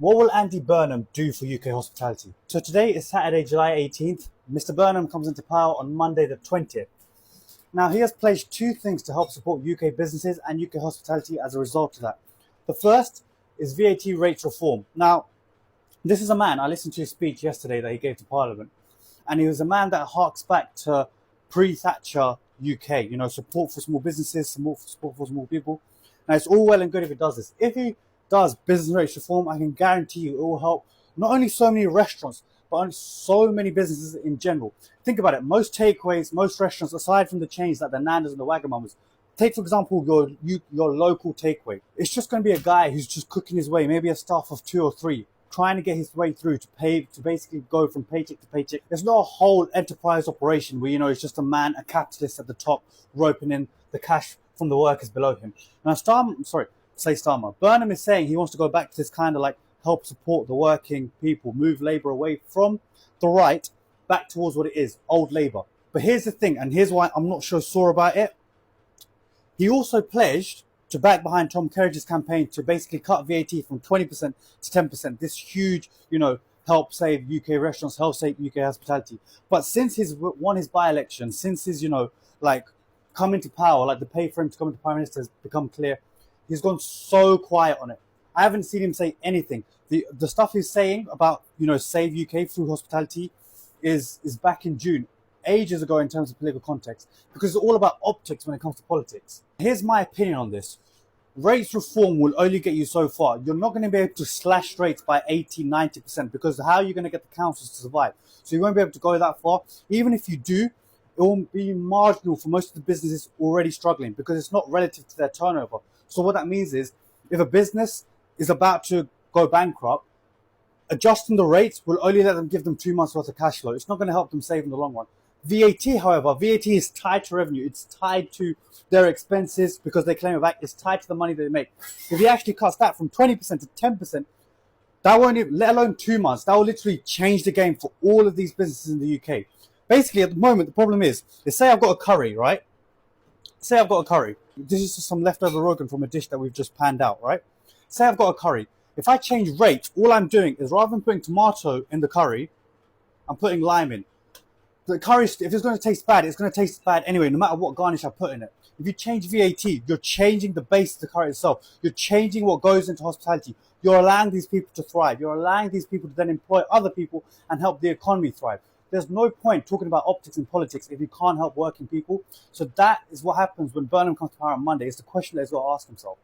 What will Andy Burnham do for UK hospitality? So today is Saturday, July 18th. Mr. Burnham comes into power on Monday the 20th. Now, he has pledged two things to help support UK businesses and UK hospitality as a result of that. The first is VAT rates reform. Now, this is a man, I listened to his speech yesterday that he gave to Parliament, and he was a man that harks back to pre-Thatcher UK, support for small businesses, support for small people. Now, it's all well and good if he does this. If he does business rates reform, I can guarantee you it will help not only so many restaurants, but on so many businesses in general. Think about it. Most takeaways, most restaurants, aside from the chains like the Nando's and the Wagamamas, take, for example, your local takeaway. It's just going to be a guy who's just cooking his way, maybe a staff of 2 or 3, trying to get his way through to basically go from paycheck to paycheck. There's not a whole enterprise operation where, it's just a man, a capitalist at the top, roping in the cash from the workers below him. Now, Burnham is saying he wants to go back to this kind of like help support the working people, move labour away from the right back towards what it is, old labour. But here's the thing, and here's why I'm not sure about it. He also pledged to back behind Tom Kerridge's campaign to basically cut VAT from 20% to 10%. This huge, help save UK restaurants, help save UK hospitality. But since he's won his by-election, since his, come into power, like the pay for him to come into Prime Minister has become clear, he's gone so quiet on it. I haven't seen him say anything. The stuff he's saying about, save UK through hospitality is back in June, ages ago in terms of political context, because it's all about optics when it comes to politics. Here's my opinion on this. Rates reform will only get you so far. You're not going to be able to slash rates by 80, 90% because how are you going to get the councils to survive? So you won't be able to go that far. Even if you do, it will be marginal for most of the businesses already struggling because it's not relative to their turnover. So what that means is if a business is about to go bankrupt, adjusting the rates will only let them give them 2 months worth of cash flow. It's not going to help them save in the long run. VAT, however, VAT is tied to revenue. It's tied to their expenses because they claim it back. It's tied to the money that they make. If he actually cuts that from 20% to 10%, that won't even, let alone 2 months, that will literally change the game for all of these businesses in the UK. Basically, at the moment, the problem is say I've got a curry, right? Say I've got a curry. This is just some leftover rogan from a dish that we've just panned out, right? Say I've got a curry. If I change rate, all I'm doing is rather than putting tomato in the curry, I'm putting lime in. The curry, if it's going to taste bad, it's going to taste bad anyway, no matter what garnish I put in it. If you change VAT, you're changing the base of the curry itself. You're changing what goes into hospitality. You're allowing these people to thrive. You're allowing these people to then employ other people and help the economy thrive. There's no point talking about optics and politics if you can't help working people. So that is what happens when Burnham comes to power on Monday. It's the question that he's got to ask himself.